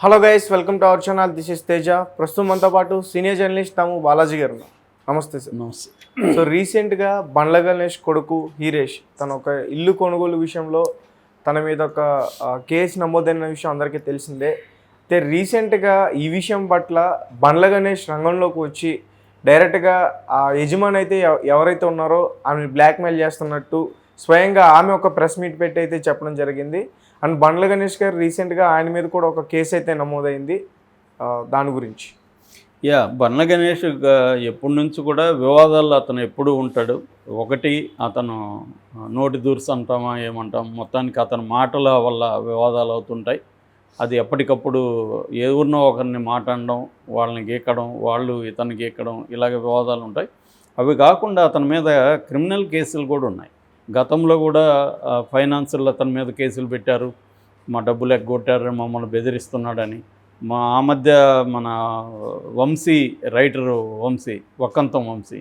Hello guys, welcome to our channel. This is Teja. ప్రస్తుతం మనతో పాటు సీనియర్ జర్నలిస్ట్ తాము బాలాజీ గారు ఉన్నారు. నమస్తే సార్. నమస్తే. సో రీసెంట్గా బండ్ల గణేష్ కొడుకు హీరేష్ తన ఒక ఇల్లు కొనుగోలు విషయంలో తన మీద ఒక కేసు నమోదైన విషయం అందరికీ తెలిసిందే. అయితే రీసెంట్గా ఈ విషయం పట్ల బండ్ల గణేష్ రంగంలోకి వచ్చి డైరెక్ట్గా ఆ యజమాని అయితే ఎవరైతే ఉన్నారో ఆమెను బ్లాక్మెయిల్ చేస్తున్నట్టు స్వయంగా ఆమె ఒక ప్రెస్ మీట్ పెట్టి అయితే చెప్పడం జరిగింది. అండ్ బండ్ల గణేష్ గారు రీసెంట్గా ఆయన మీద కూడా ఒక కేసు అయితే నమోదైంది. దాని గురించి బండ్ల గణేష్ ఎప్పటి నుంచి కూడా వివాదాల్లో అతను ఎప్పుడూ ఉంటాడు. ఒకటి అతను నోటి దూర్స్ అంటామా ఏమంటాం, మొత్తానికి అతని మాటల వల్ల వివాదాలు అవుతుంటాయి. అది ఎప్పటికప్పుడు ఎవరినో ఒకరిని మాట్లాడడం, వాళ్ళని గీకడం, వాళ్ళు ఇతన్ని గీకడం, ఇలాగ వివాదాలు ఉంటాయి. అవి కాకుండా అతని మీద క్రిమినల్ కేసులు కూడా ఉన్నాయి. గతంలో కూడా ఫైనాన్షియల్ అతని మీద కేసులు పెట్టారు. మా డబ్బులు ఎగ్గొట్టారు, మమ్మల్ని బెదిరిస్తున్నాడని. ఆ మధ్య మన వంశీ వక్కంతం వంశీ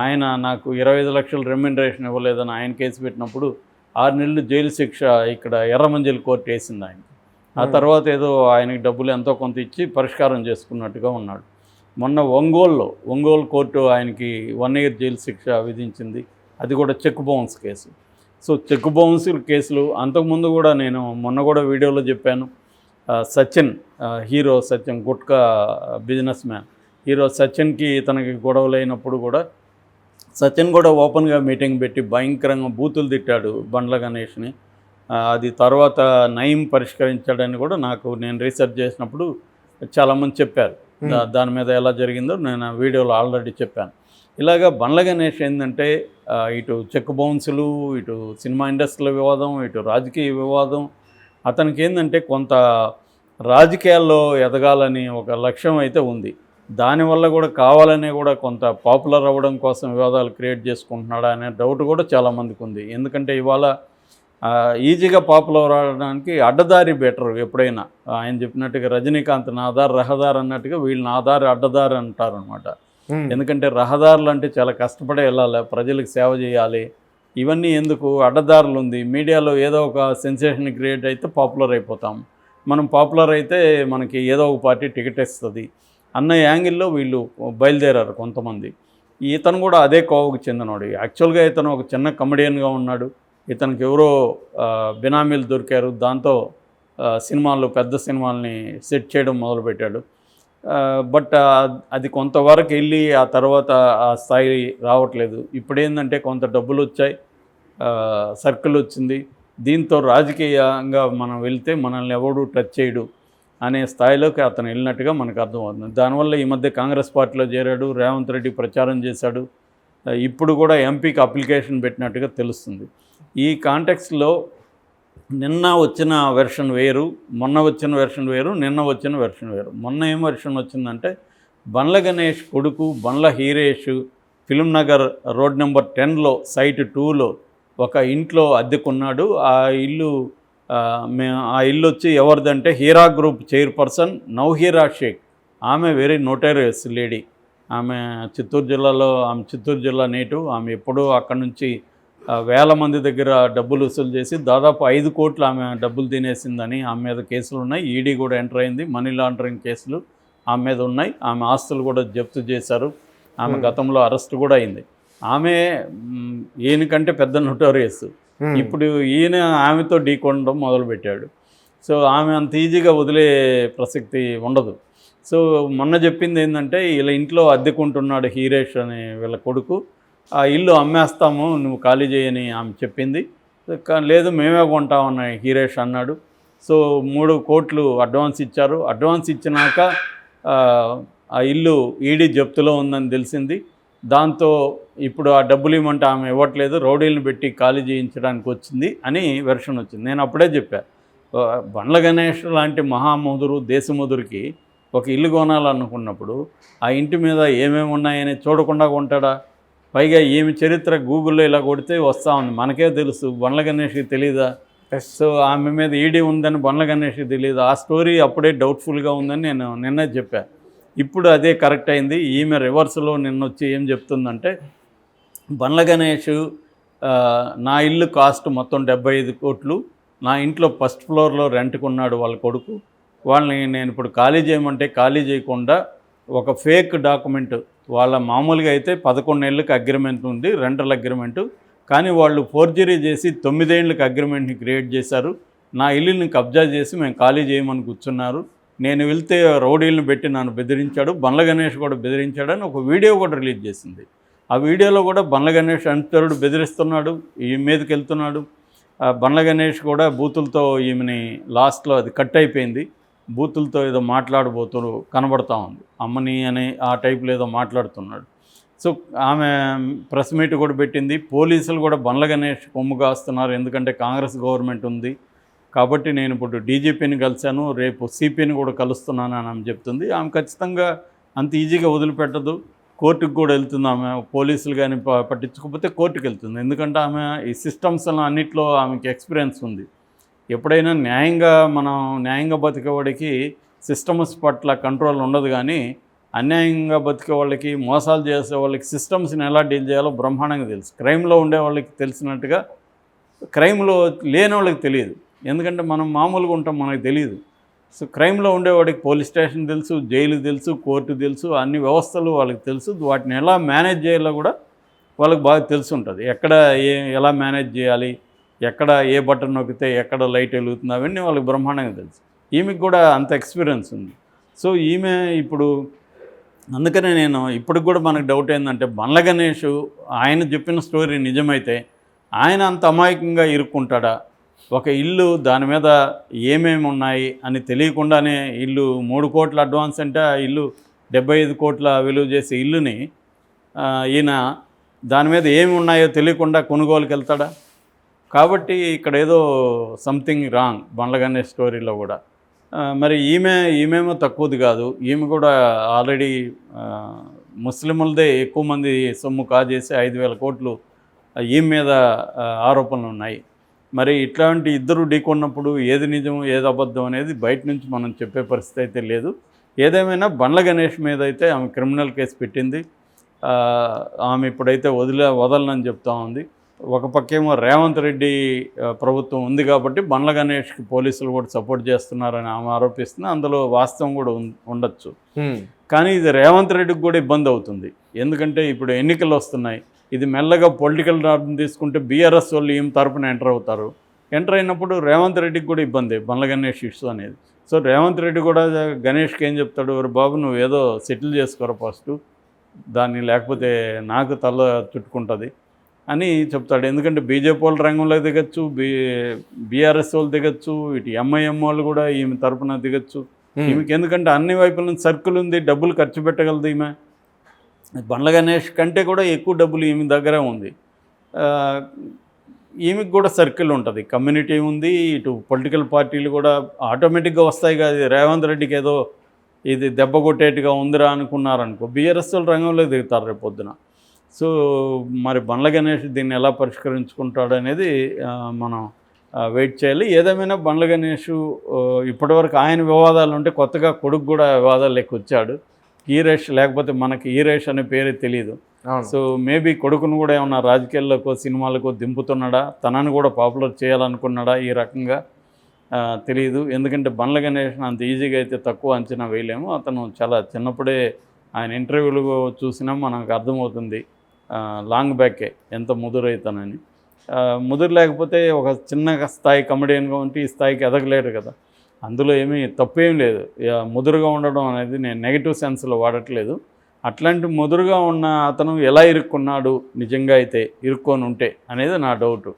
ఆయన నాకు 25 లక్షల రెమ్యునరేషన్ ఇవ్వలేదని ఆయన కేసు పెట్టినప్పుడు 6 నెలలు జైలు శిక్ష ఇక్కడ ఎర్రమంజిల్ కోర్టు వేసింది ఆయన. ఆ తర్వాత ఏదో ఆయనకి డబ్బులు ఎంతో కొంత ఇచ్చి పరిష్కారం చేసుకున్నట్టుగా ఉన్నాడు. మొన్న ఒంగోలు కోర్టు ఆయనకి 1 year జైలు శిక్ష విధించింది. అది కూడా check bounce case. So check bounce కేసులు అంతకుముందు కూడా నేను మొన్న కూడా వీడియోలో చెప్పాను. Sachin hero Sachin gutka businessman hero సచిన్కి తనకి గొడవలు అయినప్పుడు కూడా సచిన్ కూడా ఓపెన్గా మీటింగ్ పెట్టి భయంకరంగా బూతులు తిట్టాడు బండ్ల గణేష్ని. అది తర్వాత నయం పరిష్కరించాడని కూడా నేను రీసెర్చ్ చేసినప్పుడు చాలామంది చెప్పారు. దాని మీద ఎలా జరిగిందో నేను ఆ వీడియోలో ఆల్రెడీ చెప్పాను. ఇలాగా బండ్ల గణేష్ ఏంటంటే ఇటు చెక్ బౌన్సులు, ఇటు సినిమా ఇండస్ట్రీల వివాదం, ఇటు రాజకీయ వివాదం. అతనికి ఏంటంటే కొంత రాజకీయాల్లో ఎదగాలని ఒక లక్ష్యం అయితే ఉంది. దానివల్ల కూడా కావాలనే కూడా కొంత పాపులర్ అవ్వడం కోసం వివాదాలు క్రియేట్ చేసుకుంటున్నాడా అనే డౌట్ కూడా చాలామందికి ఉంది. ఎందుకంటే ఇవాళ ఈజీగా పాపులర్ అవడానికి అడ్డదారి బెటర్. ఎప్పుడైనా ఆయన చెప్పినట్టుగా రజనీకాంత్ నాదార్ రహదార్ అన్నట్టుగా వీళ్ళని ఆధార్ అడ్డదారి అంటారనమాట. ఎందుకంటే రహదారులు అంటే చాలా కష్టపడే వెళ్ళాలి, ప్రజలకు సేవ చేయాలి. ఇవన్నీ ఎందుకు అడ్డదారులు ఉంది. మీడియాలో ఏదో ఒక సెన్సేషన్ క్రియేట్ అయితే పాపులర్ అయిపోతాం. మనం పాపులర్ అయితే మనకి ఏదో ఒక పార్టీ టికెట్ ఇస్తుంది అన్న యాంగిల్లో వీళ్ళు బయలుదేరారు కొంతమంది. ఇతను కూడా అదే కోవకు చెందినవాడు. యాక్చువల్గా ఇతను ఒక చిన్న కమెడియన్గా ఉన్నాడు. ఇతనికి ఎవరో బినామీలు దొరికారు. దాంతో పెద్ద సినిమాల్ని సెట్ చేయడం మొదలుపెట్టాడు. బట్ అది కొంతవరకు వెళ్ళి ఆ తర్వాత ఆ స్థాయి రావట్లేదు. ఇప్పుడు ఏంటంటే కొంత డబ్బులు వచ్చాయి, సర్కిల్ వచ్చింది. దీంతో రాజకీయంగా మనం వెళ్తే మనల్ని ఎవడు టచ్ చేయడు అనే స్థాయిలోకి అతను వెళ్ళినట్టుగా మనకు అర్థమవుతుంది. దానివల్ల ఈ మధ్య కాంగ్రెస్ పార్టీలో చేరాడు, రేవంత్ రెడ్డి ప్రచారం చేశాడు. ఇప్పుడు కూడా ఎంపీకి అప్లికేషన్ పెట్టినట్టుగా తెలుస్తుంది. ఈ కాంటెక్స్లో నిన్న వచ్చిన వెర్షన్ వేరు, మొన్న వచ్చిన వెర్షన్ వేరు, నిన్న వచ్చిన వెర్షన్ వేరు. మొన్న ఏం వెర్షన్ వచ్చిందంటే బండ్ల గణేష్ కొడుకు బండ్ల హీరేష్ ఫిల్మ్ నగర్ రోడ్ నెంబర్ 10లో సైట్ 2లో ఒక ఇంట్లో అద్దెకున్నాడు. ఆ ఇల్లు వచ్చి ఎవరిదంటే హీరా గ్రూప్ చైర్పర్సన్ నౌహీరా షేక్. ఆమె వెరీ నోటోరియస్ లేడీ. ఆమె చిత్తూరు జిల్లా నేటివ్. ఆమె ఎప్పుడూ అక్కడి నుంచి వేల మంది దగ్గర డబ్బులు వసూలు చేసి దాదాపు 5 కోట్లు ఆమె డబ్బులు తినేసిందని ఆమె మీద కేసులు ఉన్నాయి. ఈడీ కూడా ఎంటర్ అయింది. మనీ లాండరింగ్ కేసులు ఆమె మీద ఉన్నాయి. ఆమె ఆస్తులు కూడా జప్తు చేశారు. ఆమె గతంలో అరెస్ట్ కూడా అయింది. ఆమె ఈయనకంటే పెద్ద నోటోరియస్. ఇప్పుడు ఈయన ఆమెతో ఢీకొనడం మొదలుపెట్టాడు. సో ఆమె అంత ఈజీగా వదిలే ప్రసక్తి ఉండదు. సో మొన్న చెప్పింది ఏంటంటే వీళ్ళ ఇంట్లో అద్దెకుంటున్నాడు హీరేష్ అనే వీళ్ళ కొడుకు. ఆ ఇల్లు అమ్మేస్తాము, నువ్వు ఖాళీ చేయని ఆమె చెప్పింది. లేదు మేమే కొంటామన్న హీరేష్ అన్నాడు. సో 3 కోట్లు అడ్వాన్స్ ఇచ్చారు. అడ్వాన్స్ ఇచ్చినాక ఆ ఇల్లు ఈడీ జప్తులో ఉందని తెలిసింది. దాంతో ఇప్పుడు ఆ డబ్బులు ఇవ్వమంటే ఆమె ఇవ్వట్లేదు, రౌడీలను పెట్టి ఖాళీ చేయించడానికి వచ్చింది అని వెర్షన్ వచ్చింది. నేను అప్పుడే చెప్పాను, బండ్ల గణేష్ లాంటి మహాముదురు దేశముదురికి ఒక ఇల్లు కొనాలనుకున్నప్పుడు ఆ ఇంటి మీద ఏమేమి ఉన్నాయని చూడకుండా కొంటాడా? పైగా ఈమె చరిత్ర గూగుల్లో ఇలా కొడితే వస్తూ ఉంది. మనకే తెలుసు, బండ్ల గణేష్కి తెలీదా? సో ఆమె మీద ఈడీ ఉందని బండ్ల గణేష్కి తెలియదు. ఆ స్టోరీ అప్పుడే డౌట్ఫుల్గా ఉందని నేను నిన్నే చెప్పాను. ఇప్పుడు అదే కరెక్ట్ అయింది. ఈమె రివర్స్లో నిన్నొచ్చి ఏం చెప్తుందంటే బండ్ల గణేష్ నా ఇల్లు కాస్ట్ మొత్తం 75 కోట్లు, నా ఇంట్లో ఫస్ట్ ఫ్లోర్లో రెంట్కున్నాడు వాళ్ళ కొడుకు, వాళ్ళని నేను ఇప్పుడు ఖాళీ చేయమంటే ఖాళీ చేయకుండా ఒక ఫేక్ డాక్యుమెంట్, వాళ్ళ మామూలుగా అయితే 11 ఏళ్ళకి అగ్రిమెంట్ ఉంది, రెంటల్ అగ్రిమెంటు. కానీ వాళ్ళు ఫోర్జరీ చేసి 9 ఏళ్ళకి అగ్రిమెంట్ని క్రియేట్ చేశారు. నా ఇల్లుని కబ్జా చేసి మేము ఖాళీ చేయమని కూర్చున్నారు. నేను వెళ్తే రౌడీలను పెట్టి నన్ను బెదిరించాడు, బండ్ల గణేష్ కూడా బెదిరించాడని ఒక వీడియో కూడా రిలీజ్ చేసింది. ఆ వీడియోలో కూడా బండ్ల గణేష్ అనుచరుడు బెదిరిస్తున్నాడు, ఈ మీదకి వెళ్తున్నాడు. బండ్ల గణేష్ కూడా బూతులతో ఈమెని లాస్ట్లో అది కట్ అయిపోయింది. బూతులతో ఏదో మాట్లాడబోతూ కనబడతా ఉంది, అమ్మని అని ఆ టైప్లో ఏదో మాట్లాడుతున్నాడు. సో ఆమె ప్రెస్ మీట్ కూడా పెట్టింది. పోలీసులు కూడా బండ్ల గణేష్ కొమ్ము కాస్తున్నారు, ఎందుకంటే కాంగ్రెస్ గవర్నమెంట్ ఉంది కాబట్టి నేను ఇప్పుడు డీజీపీని కలిశాను, రేపు సిపిని కూడా కలుస్తున్నాను అని ఆమె చెప్తుంది. ఆమె ఖచ్చితంగా అంత ఈజీగా వదిలిపెట్టదు, కోర్టుకు కూడా వెళ్తుంది. ఆమె పోలీసులు కానీ పట్టించుకోకపోతే కోర్టుకు వెళ్తుంది, ఎందుకంటే ఆమె ఈ సిస్టమ్స్ అన్నింటిలో ఆమెకి ఎక్స్పీరియన్స్ ఉంది. ఎప్పుడైనా న్యాయంగా బతికేవాడికి సిస్టమ్స్ పట్ల కంట్రోల్ ఉండదు, కానీ అన్యాయంగా బతికే వాళ్ళకి, మోసాలు చేసే వాళ్ళకి సిస్టమ్స్ని ఎలా డీల్ చేయాలో బ్రహ్మాండంగా తెలుసు. క్రైమ్లో ఉండే వాళ్ళకి తెలిసినట్టుగా క్రైమ్లో లేని వాళ్ళకి తెలియదు, ఎందుకంటే మనం మామూలుగా ఉంటాం, మనకు తెలియదు. సో క్రైమ్లో ఉండేవాడికి పోలీస్ స్టేషన్ తెలుసు, జైలు తెలుసు, కోర్టు తెలుసు, అన్ని వ్యవస్థలు వాళ్ళకి తెలుసు. వాటిని ఎలా మేనేజ్ చేయాలో కూడా వాళ్ళకి బాగా తెలిసి ఉంటుంది. ఎక్కడ ఎలా మేనేజ్ చేయాలి, ఎక్కడ ఏ బటన్ నొక్కితే ఎక్కడ లైట్ వెలుగుతుంది, అవన్నీ వాళ్ళకి బ్రహ్మాండంగా తెలుసు. ఈమెకి కూడా అంత ఎక్స్పీరియన్స్ ఉంది. సో ఈమె ఇప్పుడు అందుకనే నేను ఇప్పటికి కూడా మనకు డౌట్ ఏంటంటే, బండ్ల గణేష్ ఆయన చెప్పిన స్టోరీ నిజమైతే ఆయన అంత అమాయకంగా ఇరుక్కుంటాడా? ఒక ఇల్లు, దాని మీద ఏమేమి ఉన్నాయి అని తెలియకుండానే ఇల్లు 3 కోట్ల అడ్వాన్స్ అంటే ఆ ఇల్లు 75 కోట్ల విలువ చేసే ఇల్లుని ఈయన దాని మీద ఏమి ఉన్నాయో తెలియకుండా కొనుగోలుకి వెళ్తాడా? కాబట్టి ఇక్కడ ఏదో సంథింగ్ రాంగ్ బండ్ల గణేష్ స్టోరీలో కూడా. మరి ఈమెమో తక్కువది కాదు, ఈమె కూడా ఆల్రెడీ ముస్లింలదే ఎక్కువ మంది సొమ్ము కాజేసి 5,000 కోట్లు ఈమె మీద ఆరోపణలు ఉన్నాయి. మరి ఇట్లాంటి ఇద్దరు ఢీకొన్నప్పుడు ఏది నిజం ఏది అబద్ధం అనేది బయట నుంచి మనం చెప్పే పరిస్థితి అయితే లేదు. ఏదేమైనా బండ్ల గణేష్ మీద అయితే ఆమె క్రిమినల్ కేసు పెట్టింది. ఆమె ఇప్పుడైతే వదలనని చెప్తా ఉంది. ఒక పక్కేమో రేవంత్ రెడ్డి ప్రభుత్వం ఉంది కాబట్టి బండ్ల గణేష్కి పోలీసులు కూడా సపోర్ట్ చేస్తున్నారని ఆమె ఆరోపిస్తుంది. అందులో వాస్తవం కూడా ఉండొచ్చు. కానీ ఇది రేవంత్ రెడ్డికి కూడా ఇబ్బంది అవుతుంది, ఎందుకంటే ఇప్పుడు ఎన్నికలు వస్తున్నాయి. ఇది మెల్లగా పొలిటికల్ టర్మ్ తీసుకుంటే బీఆర్ఎస్ వాళ్ళు ఈమె తరపున ఎంటర్ అవుతారు. ఎంటర్ అయినప్పుడు రేవంత్ రెడ్డికి కూడా ఇబ్బంది బండ్ల గణేష్ ఇష్యూ అనేది. సో రేవంత్ రెడ్డి కూడా గణేష్కి ఏం చెప్తాడు, బాబు నువ్వు ఏదో సెటిల్ చేసుకోరా ఫస్ట్, దాన్ని లేకపోతే నాకు తల చుట్టుకుంటుంది అని చెప్తాడు. ఎందుకంటే బీజేపీ వాళ్ళు రంగంలో దిగచ్చు, బీఆర్ఎస్ వాళ్ళు దిగచ్చు, ఇటు ఎంఐఎం వాళ్ళు కూడా ఈమె తరపున దిగచ్చు. ఈమెకి ఎందుకంటే అన్ని వైపుల నుంచి సర్కిల్ ఉంది, డబ్బులు ఖర్చు పెట్టగలదు. ఈమె బండ్ల గణేష్ కంటే కూడా ఎక్కువ డబ్బులు ఈమె దగ్గరే ఉంది. ఈమెకి కూడా సర్కిల్ ఉంటుంది, కమ్యూనిటీ ఉంది, ఇటు పొలిటికల్ పార్టీలు కూడా ఆటోమేటిక్గా వస్తాయి. కాదు రేవంత్ రెడ్డికి ఏదో ఇది దెబ్బ కొట్టేట్టుగా ఉందిరా అనుకున్నారనుకో, బీఆర్ఎస్ వాళ్ళు రంగంలో దిగుతారు రేపు పొద్దున. సో మరి బండ్ల గణేష్ దీన్ని ఎలా పరిష్కరించుకుంటాడు అనేది మనం వెయిట్ చేయాలి. ఏదేమైనా బండ్ల గణేష్ ఇప్పటివరకు ఆయన వివాదాలు ఉంటే కొత్తగా కొడుకు కూడా వివాదాలు లెక్క వచ్చాడు. ఈరేష్, లేకపోతే మనకి ఈరేష్ అనే పేరే తెలియదు. సో మేబీ కొడుకును కూడా ఏమన్నా రాజకీయాల్లోకో సినిమాలకో దింపుతున్నాడా, తనని కూడా పాపులర్ చేయాలనుకున్నాడా ఈ రకంగా తెలియదు. ఎందుకంటే బండ్ల గణేష్ అంత ఈజీగా అయితే తక్కువ అంచనా వేయలేము. అతను చాలా చిన్నప్పుడే ఆయన ఇంటర్వ్యూలు చూసినా మనకు అర్థమవుతుంది లాంగ్ బ్యాకే ఎంత ముదురైతానని. ముదురు లేకపోతే ఒక చిన్న స్థాయి కమెడియన్గా ఉంటే ఈ స్థాయికి ఎదగలేరు కదా. అందులో ఏమీ తప్పేం లేదు. ముదురుగా ఉండడం అనేది నేను నెగిటివ్ సెన్స్లో వాడట్లేదు. అట్లాంటి ముదురుగా ఉన్న అతను ఎలా ఇరుక్కున్నాడు నిజంగా అయితే, ఇరుక్కొని ఉంటే అనేది నా డౌటు.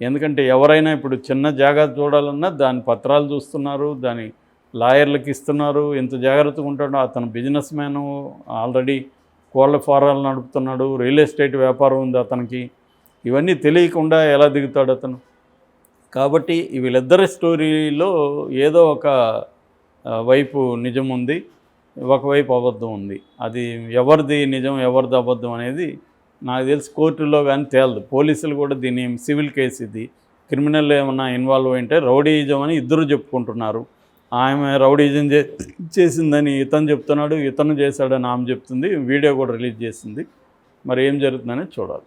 ఎందుకంటే ఎవరైనా ఇప్పుడు చిన్న జాగ్రత్త చూడాలన్నా దాని పత్రాలు చూస్తున్నారు, దాని లాయర్లకు ఇస్తున్నారు. ఎంత జాగ్రత్తగా ఉంటాడో. అతను బిజినెస్ మ్యాను, ఆల్రెడీ కోళ్ళ ఫారాలు నడుపుతున్నాడు, రియల్ ఎస్టేట్ వ్యాపారం ఉంది అతనికి. ఇవన్నీ తెలియకుండా ఎలా దిగుతాడు అతను? కాబట్టి వీళ్ళిద్దరి స్టోరీలో ఏదో ఒక వైపు నిజం ఉంది, ఒకవైపు అబద్ధం ఉంది. అది ఎవరిది నిజం ఎవరిది అబద్ధం అనేది నాకు తెలిసి కోర్టులో కానీ తేలదు. పోలీసులు కూడా దీన్ని సివిల్ కేసు, ఇది క్రిమినల్ ఏమన్నా ఇన్వాల్వ్ అయింటే రౌడీయిజం అని ఇద్దరు చెప్పుకుంటున్నారు. ఆమె రౌడీయిజం చేసిందని ఇతను చెప్తున్నాడు, ఇతను చేశాడని ఆమె చెప్తుంది. వీడియో కూడా రిలీజ్ చేసింది. మరి ఏం జరుగుతుందనేది చూడాలి.